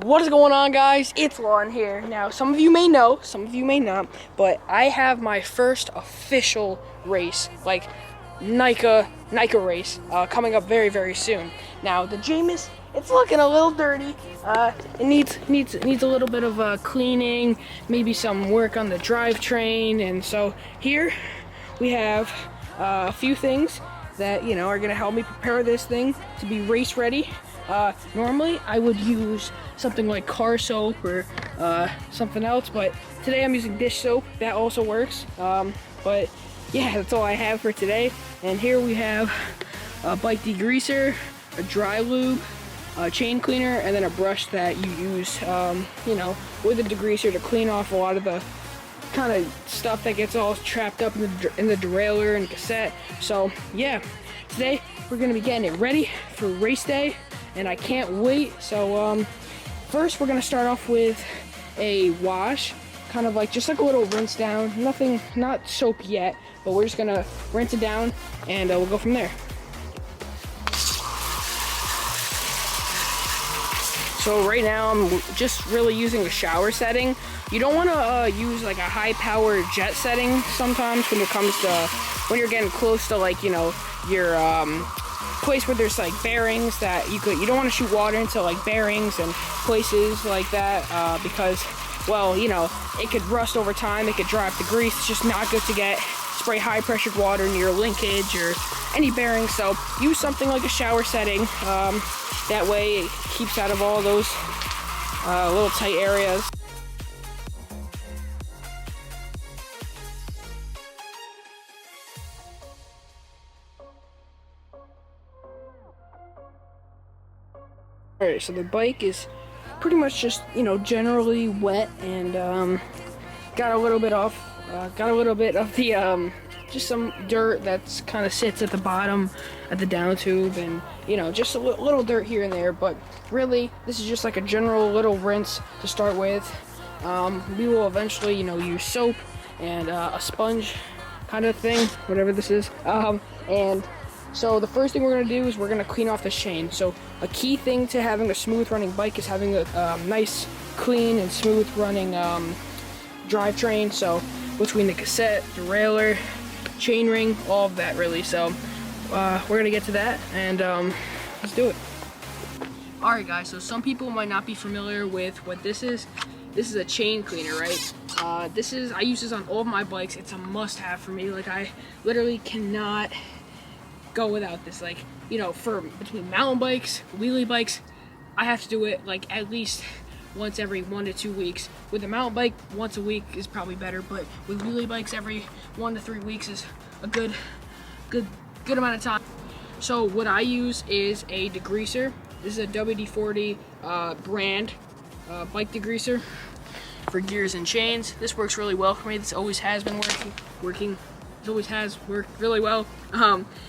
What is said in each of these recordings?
What is going on, guys? It's Lawton here. Now, some of you may know, some of you may not, but I have my first official race, like Nike race, coming up very, very soon. Now, the Jameis, it's looking a little dirty. It needs a little bit of cleaning, maybe some work on the drivetrain, and so here we have a few things that are gonna help me prepare this thing to be race ready. Normally I would use something like car soap or something else, but today I'm using dish soap. That also works. But yeah, that's all I have for today. And here we have a bike degreaser, a dry lube, a chain cleaner, and then a brush that you use with a degreaser to clean off a lot of the kind of stuff that gets all trapped up in the derailleur and cassette. So yeah, today we're gonna be getting it ready for race day, and I can't wait. So first we're gonna start off with a wash, kind of like just like a little rinse down. Nothing, not soap yet, but we're just gonna rinse it down and we'll go from there. So right now I'm just really using a shower setting. You don't want to use like a high-powered jet setting sometimes when it comes to when you're getting close to like your place where there's like bearings that you don't want to shoot water into like bearings and places like that because, well, it could rust over time, it could dry up the grease. It's just not good to spray high pressured water near linkage or any bearings. So use something like a shower setting. That way it keeps out of all those little tight areas. Alright, so the bike is pretty much just, generally wet and got a little bit of the just some dirt that's kind of sits at the bottom at the down tube, and just a little dirt here and there, but really this is just like a general little rinse to start with. We will eventually use soap and a sponge kind of thing, whatever this is, and so the first thing we're going to do is we're going to clean off this chain. So a key thing to having a smooth running bike is having a nice, clean, and smooth running drivetrain. So between the cassette, derailleur, chain ring, all of that really. So we're going to get to that, and let's do it. Alright guys, so some people might not be familiar with what this is. This is a chain cleaner, right? I use this on all of my bikes. It's a must-have for me. Like, I literally cannot go without this. Like, for between mountain bikes, wheelie bikes, I have to do it like at least once every 1 to 2 weeks. With a mountain bike, once a week is probably better, but with wheelie bikes, every 1 to 3 weeks is a good amount of time. So what I use is a degreaser. This is a WD-40 brand bike degreaser for gears and chains. This works really well for me. This always has been working. It always has worked really well.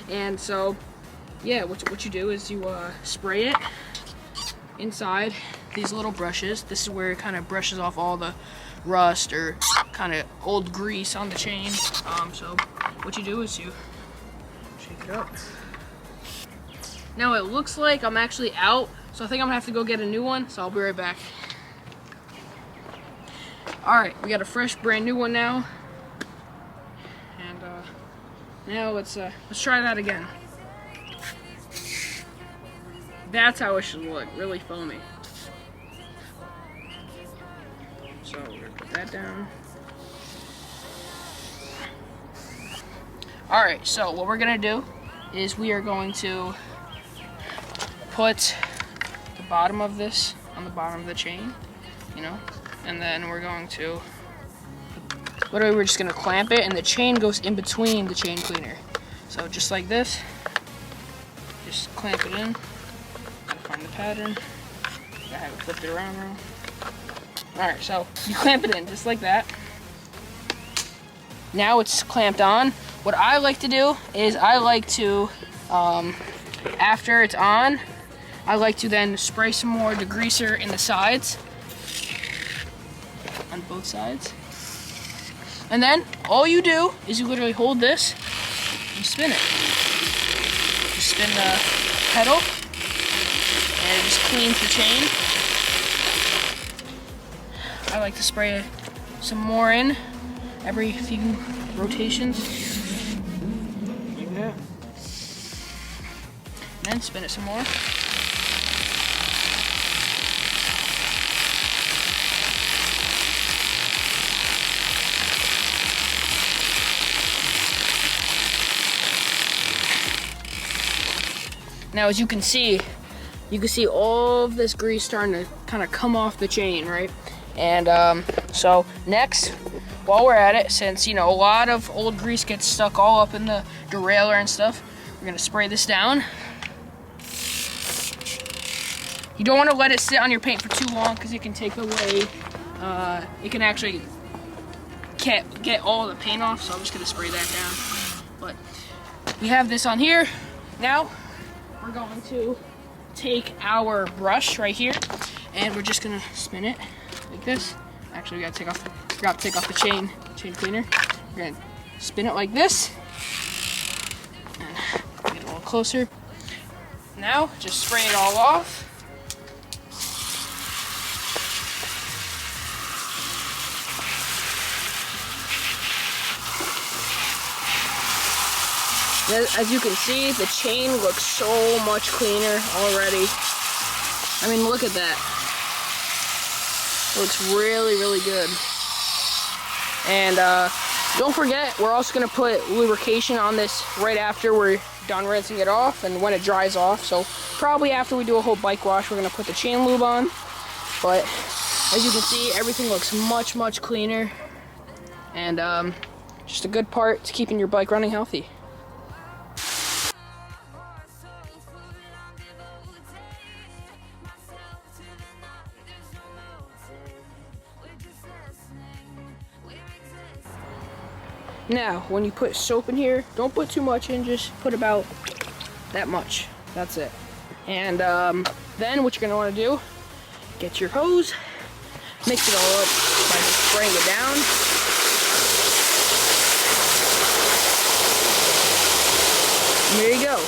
And so yeah, what you do is you spray it inside these little brushes. This is where it kind of brushes off all the rust or kind of old grease on the chain. So what you do is you shake it up. Now it looks like I'm actually out, so I think I'm gonna have to go get a new one, so I'll be right back. Alright, we got a fresh brand new one now. And now let's try that again. That's how it should look, really foamy. So we're gonna put that down. Alright, so what we're gonna do is we are going to put the bottom of this on the bottom of the chain, and then we're going to, literally we're just gonna clamp it, and the chain goes in between the chain cleaner. So just like this, just clamp it in. Gotta find the pattern. Gotta have it flipped it around wrong. Alright, so you clamp it in just like that. Now it's clamped on. What I like to do is I like to, after it's on, I like to then spray some more degreaser in the sides, on both sides. And then all you do is you literally hold this and spin it. Just spin the pedal and it just cleans the chain. I like to spray some more in every few rotations. Like that. And then spin it some more. Now, as you can see all of this grease starting to kind of come off the chain, right? And so next, while we're at it, since, you know, a lot of old grease gets stuck all up in the derailleur and stuff, we're gonna spray this down. You don't want to let it sit on your paint for too long because it can take away, it can actually get all the paint off, so I'm just gonna spray that down. But we have this on here. Now, we're going to take our brush right here, and we're just gonna spin it like this. Actually, we gotta take off the chain cleaner. We're gonna spin it like this, and get a little closer. Now, just spray it all off. As you can see, the chain looks so much cleaner already. I mean, look at that. It looks really, really good. And don't forget, we're also gonna put lubrication on this right after we're done rinsing it off and when it dries off. So probably after we do a whole bike wash, we're gonna put the chain lube on. But as you can see, everything looks much, much cleaner. And just a good part to keeping your bike running healthy. Now, when you put soap in here, don't put too much in, just put about that much. That's it. And then what you're gonna wanna do, get your hose, mix it all up by just spraying it down. And there you go.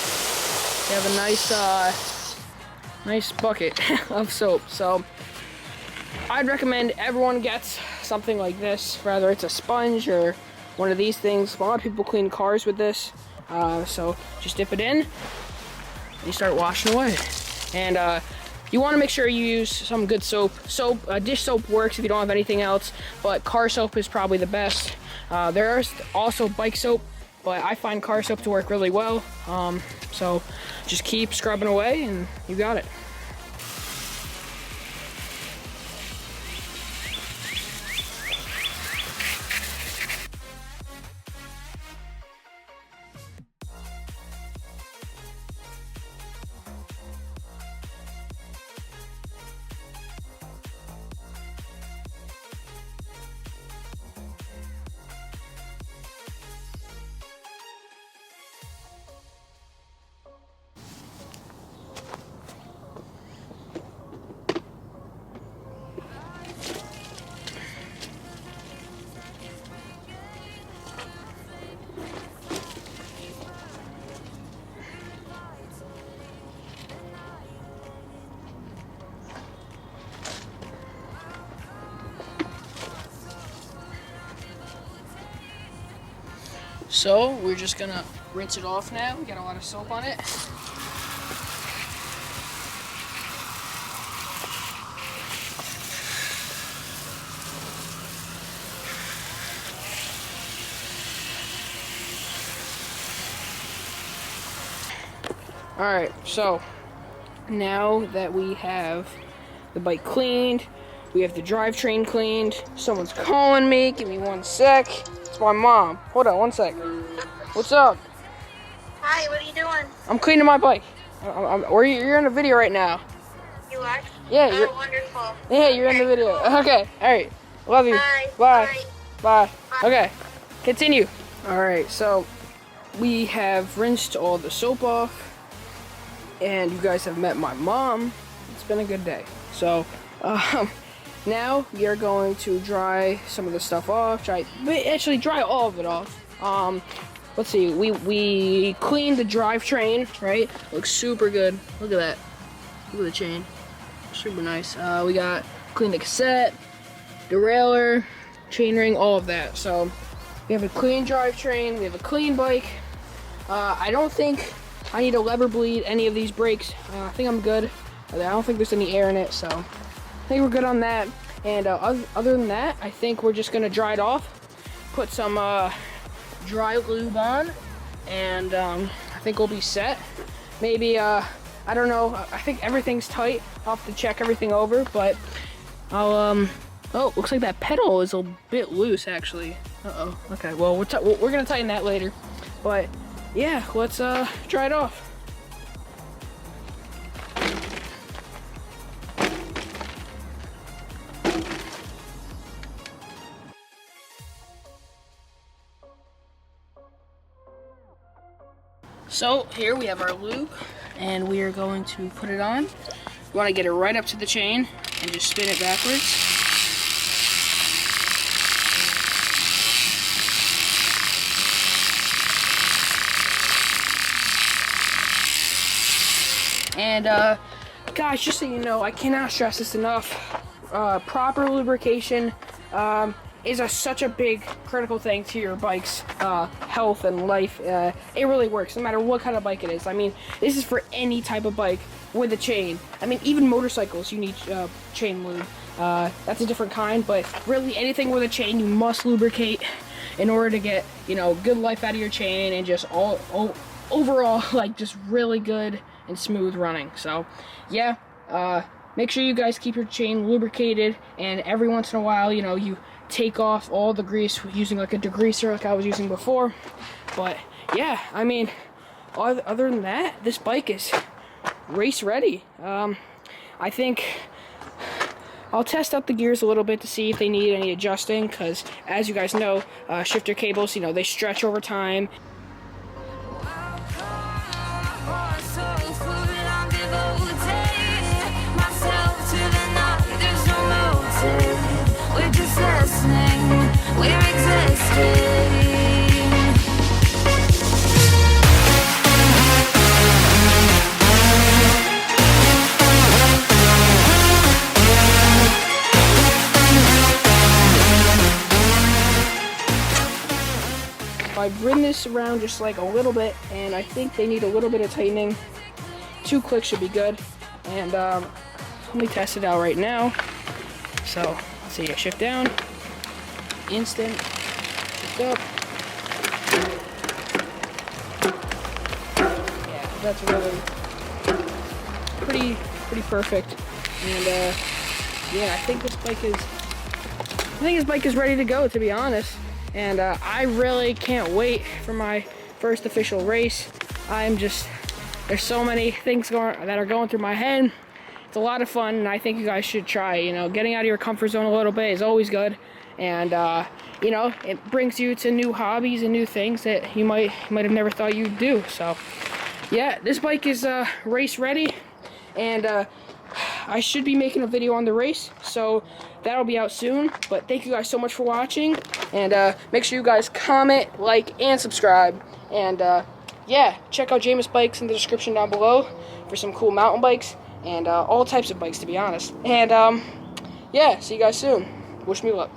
You have a nice bucket of soap. So I'd recommend everyone gets something like this, whether it's a sponge or one of these things. A lot of people clean cars with this, so just dip it in and you start washing away. And you want to make sure you use some good soap. Dish soap works if you don't have anything else, but car soap is probably the best. There's also bike soap, but I find car soap to work really well. So just keep scrubbing away and you got it. So we're just gonna rinse it off now. We got a lot of soap on it. Alright, so now that we have the bike cleaned, we have the drivetrain cleaned. Someone's calling me. Give me 1 sec. It's my mom. Hold on 1 sec. What's up? Hi, what are you doing? I'm cleaning my bike. You're in a video right now. You are? Yeah. Oh, wonderful. Yeah, you're in the video. Cool. Okay. Alright. Love you. Bye. Bye. Bye. Bye. Okay. Continue. Alright, so we have rinsed all the soap off. And you guys have met my mom. It's been a good day. So, now we are going to dry some of the stuff off. Dry all of it off. Let's see. We cleaned the drivetrain, right? Looks super good. Look at that. Look at the chain. Super nice. We got cleaned the cassette. derailleur, chainring, all of that. So we have a clean drivetrain, we have a clean bike. I don't think I need to lever bleed any of these brakes. I think I'm good. I don't think there's any air in it, so I think we're good on that. And other than that, I think we're just gonna dry it off, put some dry lube on, and I think we'll be set. Maybe, I don't know, I think everything's tight. I'll have to check everything over, but I'll, oh, looks like that pedal is a bit loose, actually. Uh-oh, okay, well, we're gonna tighten that later. But, yeah, let's dry it off. So here we have our lube, and we are going to put it on. We want to get it right up to the chain and just spin it backwards. And guys, just so you know, I cannot stress this enough. Proper lubrication is such a big critical thing to your bike's health and life. It really works no matter what kind of bike it is. I mean, this is for any type of bike with a chain. I mean, even motorcycles, you need chain lube. That's a different kind, but really anything with a chain, you must lubricate in order to get, you know, good life out of your chain and just overall, like, just really good and smooth running. So yeah, make sure you guys keep your chain lubricated, and every once in a while, you know, you take off all the grease using like a degreaser like I was using before. But yeah, I mean, other than that, this bike is race ready. I think I'll test out the gears a little bit to see if they need any adjusting, because as you guys know, shifter cables, you know, they stretch over time. We're existing. I bring this around just like a little bit, and I think they need a little bit of tightening. 2 clicks should be good. And let me test it out right now. So let's see, I shift down. Instant, shift up. Yeah, that's really pretty perfect. And yeah, I think this bike is ready to go, to be honest. And I really can't wait for my first official race. There's so many things that are going through my head. It's a lot of fun, and I think you guys should try. You know, getting out of your comfort zone a little bit is always good. And you know, it brings you to new hobbies and new things that you might have never thought you'd do. So yeah, this bike is race ready, and I should be making a video on the race, so that'll be out soon. But thank you guys so much for watching, and make sure you guys comment, like, and subscribe. And yeah, check out Jamis Bikes in the description down below for some cool mountain bikes and all types of bikes, to be honest. And yeah, see you guys soon. Wish me luck.